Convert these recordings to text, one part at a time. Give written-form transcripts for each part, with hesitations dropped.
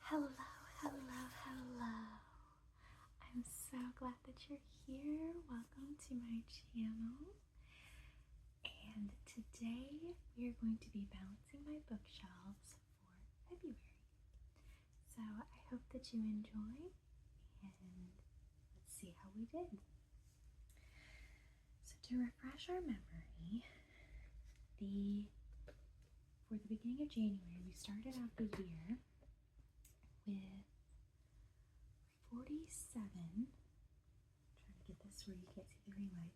Hello, hello, hello. I'm so glad that you're here. Welcome to my channel. And today we are going to be balancing my bookshelves for February. So I hope that you enjoy and let's see how we did. So to refresh our memory, for the beginning of January, we started out the year with 47, I'm trying to get this where you can't see the green light,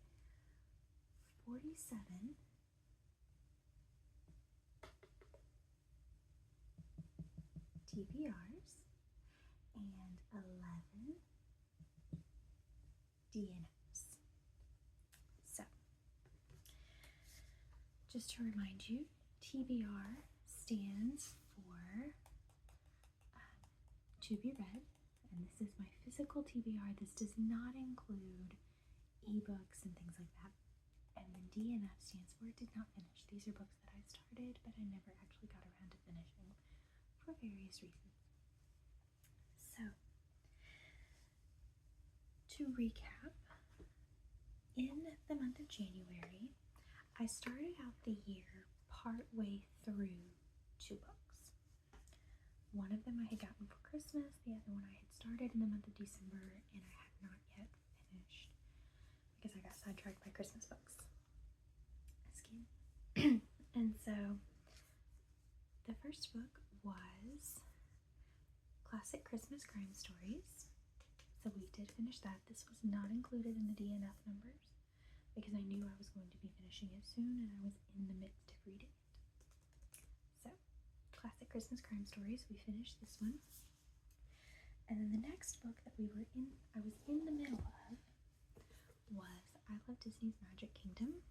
47 TBRs and 11 DNFs. So, just to remind you, TBR stands for to be read, and this is my physical TBR. This does not include ebooks and things like that. And then DNF stands for did not finish. These are books that I started, but I never actually got around to finishing for various reasons. So, to recap, in the month of January, I started out the year partway through 2 books. One of them I had gotten for Christmas, the other one I had started in the month of December, and I had not yet finished because I got sidetracked by Christmas books. Excuse me. And so, the first book was Classic Christmas Crime Stories. So we did finish that. This was not included in the DNF numbers because I knew I was going to be finishing it soon and I was in the midst of reading it. So, Classic Christmas Crime Stories, we finished this one. And then the next book that I was in the middle of was I Love Disney's Magic Kingdom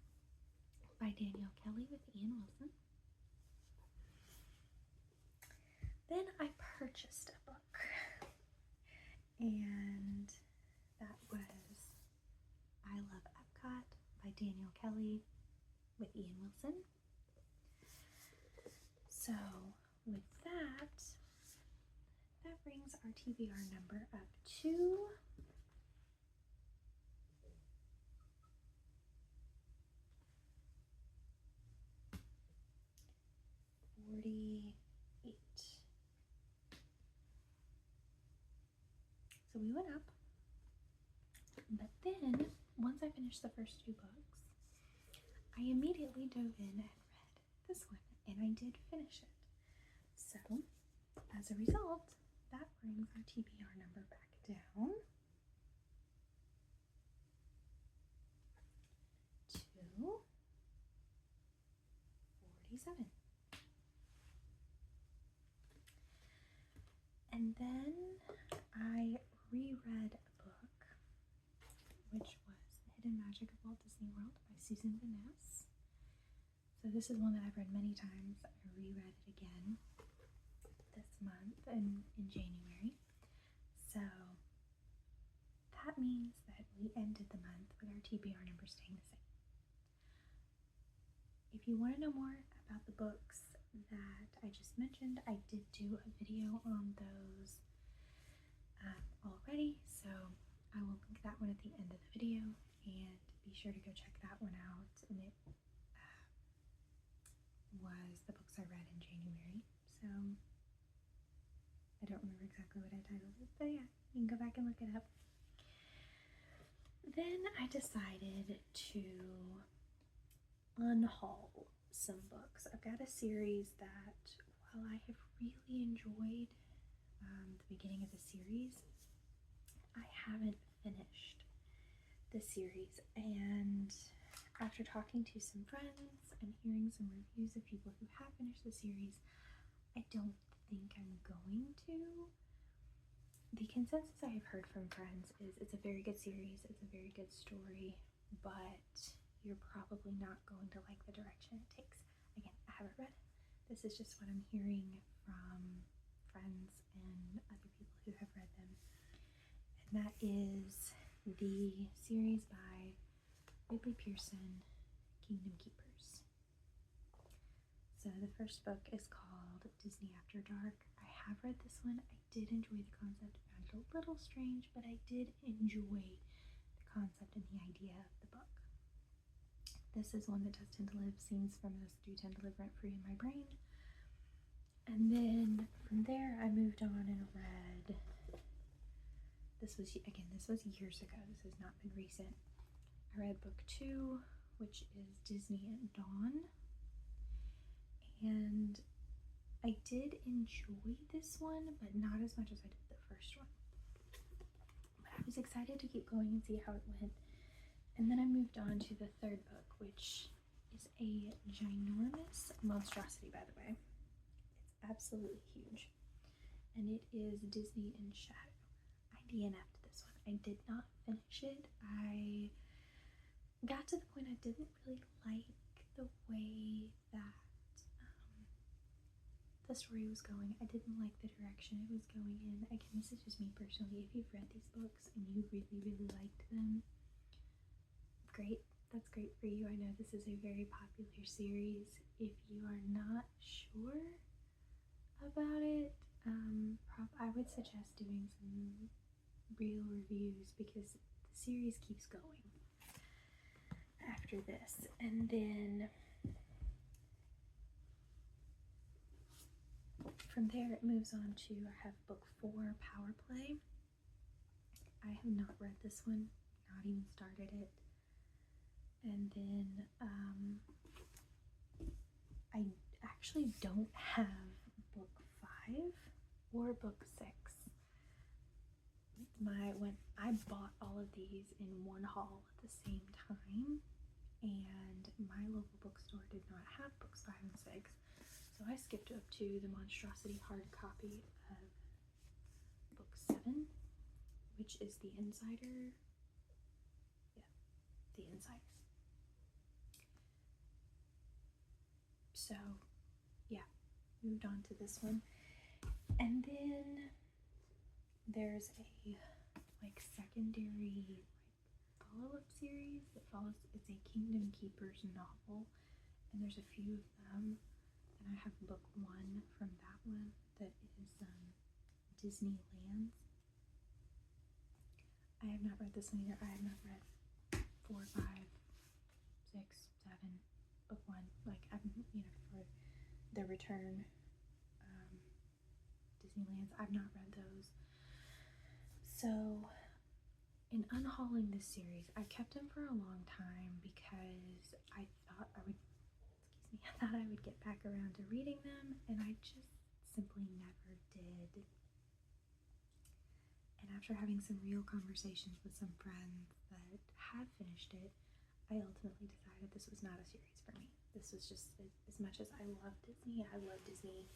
by Danielle Kelly with Ian Wilson. Then I purchased a book, and that was I Love Epcot by Danielle Kelly with Ian Wilson. So with that brings our TBR number up to 48. So we went up, but then once I finished the first 2 books, I immediately dove in and read this one, and I did finish it. So as a result, that brings our TBR number back down to 47. And then I reread a book, which was The Hidden Magic of Walt Disney World by Susan Vaness. So this is one that I've read many times. I reread it again this month in January. So that means that we ended the month with our TBR number staying the same. If you want to know more about the books that I just mentioned, I did do a video on those already, so I will link that one at the end of the video, and be sure to go check that one out. And it was the books I read in January, so I don't remember exactly what I titled it, but yeah, you can go back and look it up. Then I decided to unhaul some books. I've got a series that, while I have really enjoyed the beginning of the series, I haven't finished the series, and after talking to some friends and hearing some reviews of people who have finished the series, I don't think I'm going to. The consensus I have heard from friends is it's a very good series, it's a very good story, but you're probably not going to like the direction it takes. Again, I haven't read it. This is just what I'm hearing from friends and other people who have read them. And that is the series by Ridley Pearson, Kingdom Keepers. So the first book is called Disney After Dark. I have read this one. I did enjoy the concept. I found it a little strange, but I did enjoy the concept and the idea of the book. This is one that does tend to live, scenes from this do tend to live rent free in my brain. And then from there, I moved on and read. This was years ago. This has not been recent. I read book 2, which is Disney at Dawn. And I did enjoy this one, but not as much as I did the first one. But I was excited to keep going and see how it went. And then I moved on to the third book, which is a ginormous monstrosity, by the way. It's absolutely huge. And it is Disney in Shadow. I DNF'd this one. I did not finish it. I got to the point I didn't really like the way that the story was going. I didn't like the direction it was going in. Again, this is just me personally. If you've read these books and you really, really liked them, great. That's great for you. I know this is a very popular series. If you are not sure about it, I would suggest doing some real reviews because the series keeps going after this. And then from there it moves on to, I have book 4, Power Play. I have not read this one, not even started it. And then I actually don't have book 5 or book 6. When I bought all of these in one haul at the same time, and my local bookstore did not have books 5 and 6, so I skipped up to the monstrosity hard copy of book 7, which is The Insider. Yeah, The Insider. So, yeah, moved on to this one. And then there's a secondary follow-up series that follows. It's a Kingdom Keepers novel, and there's a few of them. And I have book 1 from that one that is Disneyland. I have not read this one either. I have not read 4, 5, 6, 7, book 1. Like, I'm, for the return Disneylands, I've not read those. So, in unhauling this series, I kept them for a long time because I thought I would get back around to reading them, and I just simply never did. And after having some real conversations with some friends that had finished it, I ultimately decided this was not a series for me. This was just, as much as I love Disney, I love Disney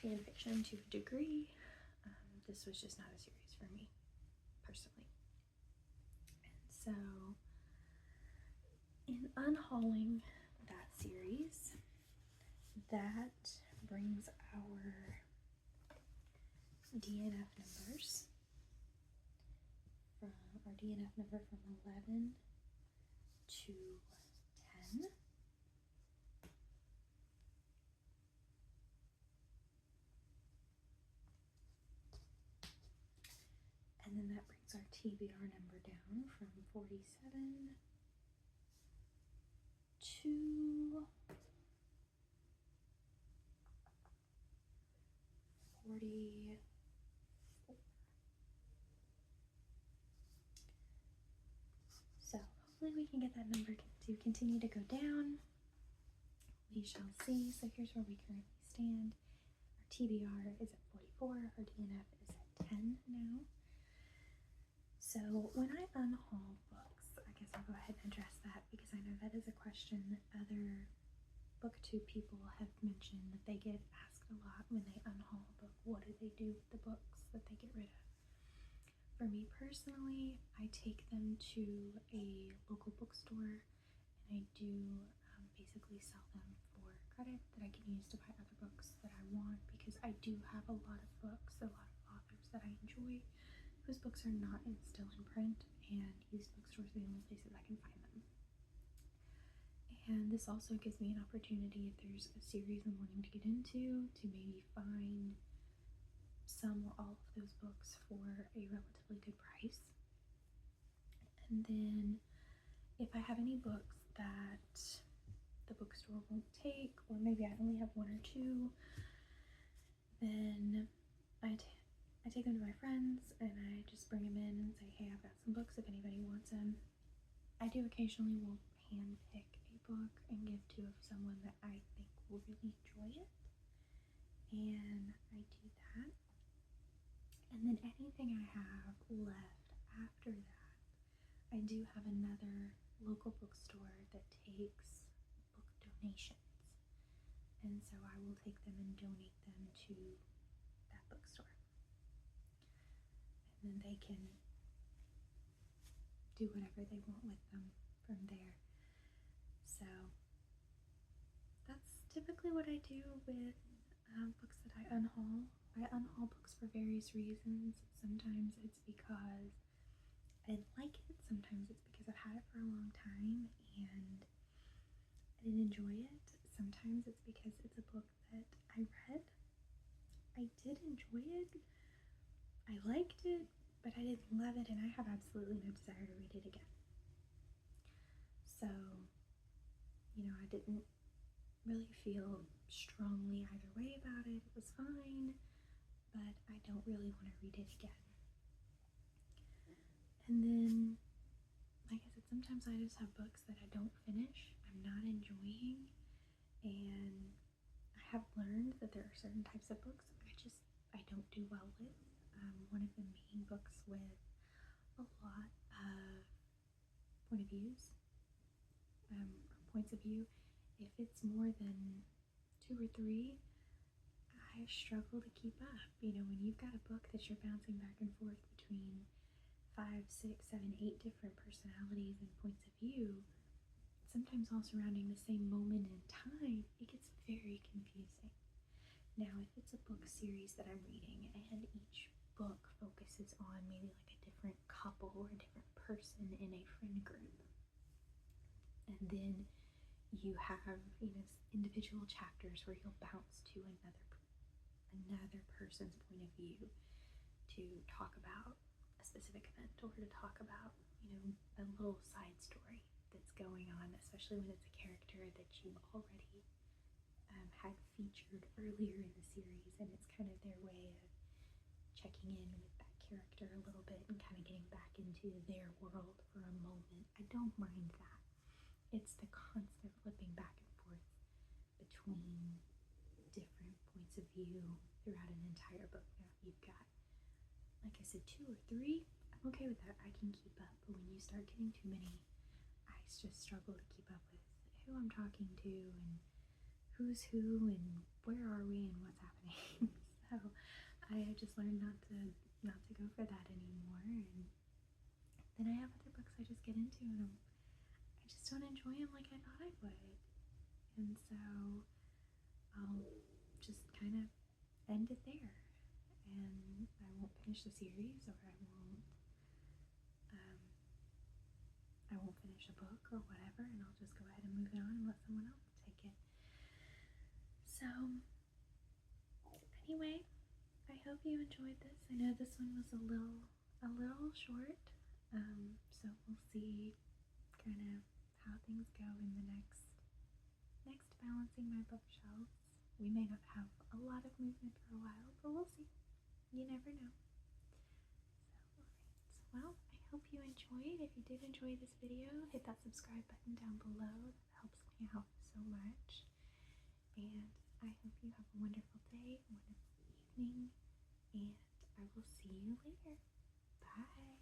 fan fiction to a degree, this was just not a series for me, personally. And so, in unhauling that series, that brings our DNF numbers from 11 to 10. And then that brings our TBR number down from 47 to 44. So hopefully we can get that number to continue to go down. We shall see. So here's where we currently stand. Our TBR is at 44. Our DNF is at 10 now. So when I unhaul books, I guess I'll go ahead and address that because I know that is a question that other book 2 people have mentioned that they get asked a lot when they unhaul a book. What do they do with the books that they get rid of? For me personally, I take them to a local bookstore and I do basically sell them for credit that I can use to buy other books that I want, because I do have a lot of books, a lot of authors that I enjoy whose books are not still in print, and used bookstores are the only places I can find them. And this also gives me an opportunity, if there's a series I'm wanting to get into, to maybe find some or all of those books for a relatively good price. And then if I have any books that the bookstore won't take, or maybe I only have one or two, then I take them to my friends and I just bring them in and say, hey, I've got some books if anybody wants them. I do occasionally will hand pick a book and give to someone that I think will really enjoy it, and I do that. And then anything I have left after that, I do have another local bookstore that takes book donations, and so I will take them and donate them to that bookstore, and then they can do whatever they want with them from there. So that's typically what I do with books that I unhaul. I unhaul books for various reasons. Sometimes it's because I like it. Sometimes it's because I've had it for a long time and I didn't enjoy it. Sometimes it's because it's a book that I read. I did enjoy it. I liked it, but I didn't love it, and I have absolutely no desire to read it again. So, I didn't really feel strongly either way about it. It was fine, but I don't really want to read it again. And then, like I said, sometimes I just have books that I don't finish, I'm not enjoying, and I have learned that there are certain types of books I don't do well with. One of them being books with a lot of points of view. If it's more than 2 or 3, I struggle to keep up. When you've got a book that you're bouncing back and forth between 5, 6, 7, 8 different personalities and points of view, sometimes all surrounding the same moment in time, it gets very confusing. Now, if it's a book series that I'm reading and each book focuses on maybe like a different couple or a different person in a friend group, and then you have individual chapters where you'll bounce to another person's point of view to talk about a specific event, or to talk about a little side story that's going on, especially when it's a character that you've already had featured earlier in the series, and it's kind of their way of checking in with that character a little bit and kind of getting back into their world for a moment. I don't mind that. It's the constant flipping back and forth between different points of view throughout an entire book. Now, if you've got, like I said, 2 or 3, I'm okay with that. I can keep up. But when you start getting too many, I just struggle to keep up with who I'm talking to and who's who and where are we and what's happening. So I have just learned not to go for that anymore. And then I have other books I just get into and I just don't enjoy them like I thought I would. And so I'll just kind of end it there, and I won't finish the series, or I won't finish a book or whatever, and I'll just go ahead and move it on and let someone else take it. So anyway, I hope you enjoyed this. I know this one was a little short, so we'll see kind of how things go in the next balancing my bookshelves. We may not have a lot of movement for a while, but we'll see. You never know. So, alright. Well, I hope you enjoyed. If you did enjoy this video, hit that subscribe button down below. That helps me out so much. And I hope you have a wonderful day, a wonderful evening, and I will see you later. Bye.